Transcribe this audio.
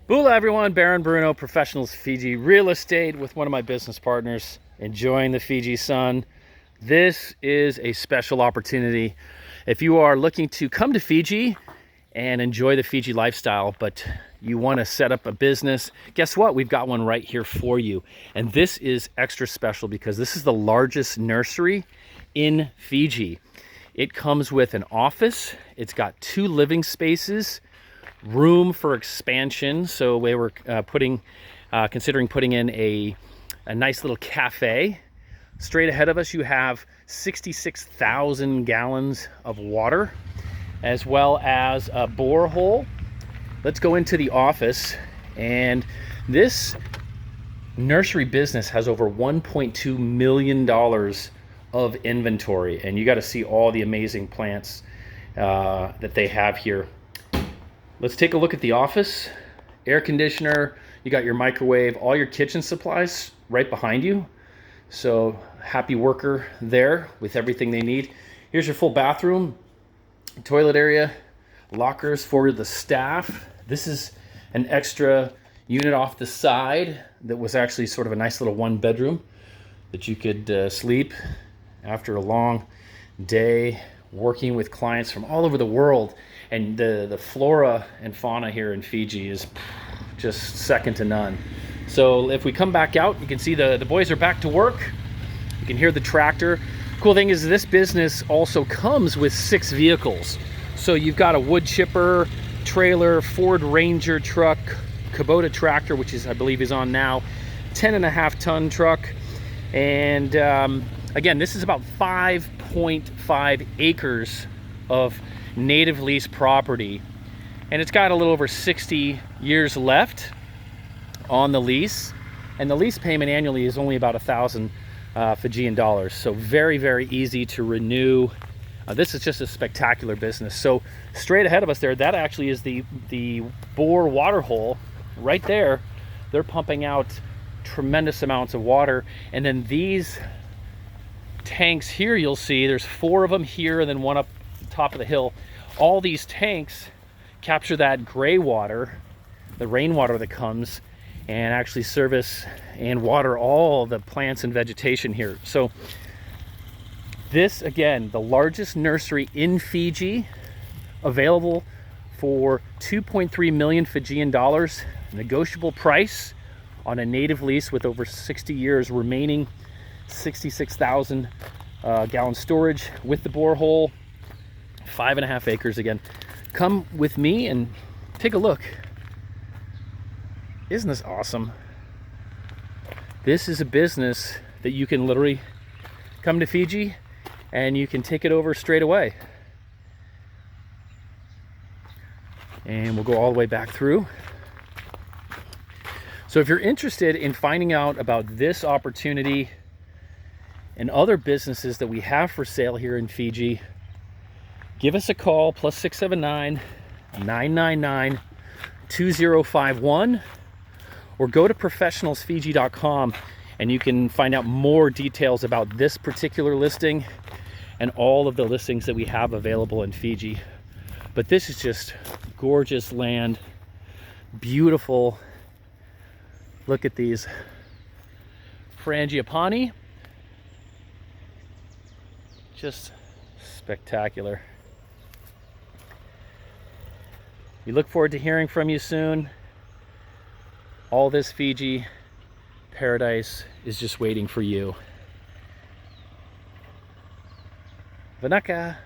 Bula everyone, Baron Bruno, Professionals FIJI Real Estate with one of my business partners, enjoying the Fiji sun. This is a special opportunity. If you are looking to come to Fiji and enjoy the Fiji lifestyle, but you want to set up a business, guess what? We've got one right here for you. And this is extra special because this is the largest nursery in Fiji. It comes with an office. It's got 2 living spaces, room for expansion. So we were considering putting in a nice little cafe. Straight ahead of us, you have 66,000 gallons of water, as well as a borehole. Let's go into the office. And this nursery business has over $1.2 million of inventory. And you got to see all the amazing plants that they have here. Let's take a look at the office. Air conditioner, you got your microwave, all your kitchen supplies right behind you. So happy worker there with everything they need. Here's your full bathroom, toilet area, lockers for the staff. This is an extra unit off the side that was actually sort of a nice little 1-bedroom that you could sleep after a long day working with clients from all over the world. And the flora and fauna here in Fiji is just second to none. So if we come back out, you can see the boys are back to work. You can hear the tractor. Cool thing is this business also comes with 6 vehicles. So you've got a wood chipper, trailer, Ford Ranger truck, Kubota tractor, which is I believe is on now, 10.5-ton truck. And again, this is about 5.5 acres of native lease property, and it's got a little over 60 years left on the lease, and the lease payment annually is only about 1,000 Fijian dollars. So very, very easy to renew. This is just a spectacular business. So straight ahead of us there, that actually is the bore water hole right there. They're pumping out tremendous amounts of water, and then these tanks here, you'll see there's 4 of them here and then one up the top of the hill. All these tanks capture that gray water, the rainwater that comes, and actually service and water all the plants and vegetation here. So this, again, the largest nursery in Fiji, available for 2.3 million Fijian dollars, negotiable price on a native lease with over 60 years remaining, 66,000 gallon storage with the borehole, 5.5 acres again. Come with me and take a look. Isn't this awesome? This is a business that you can literally come to Fiji and you can take it over straight away. And we'll go all the way back through. So if you're interested in finding out about this opportunity and other businesses that we have for sale here in Fiji, give us a call, +679 999 2051, or go to professionalsfiji.com and you can find out more details about this particular listing and all of the listings that we have available in Fiji. But this is just gorgeous land, beautiful. Look at these frangipani, just spectacular. We look forward to hearing from you soon. All this Fiji paradise is just waiting for you. Vanaka.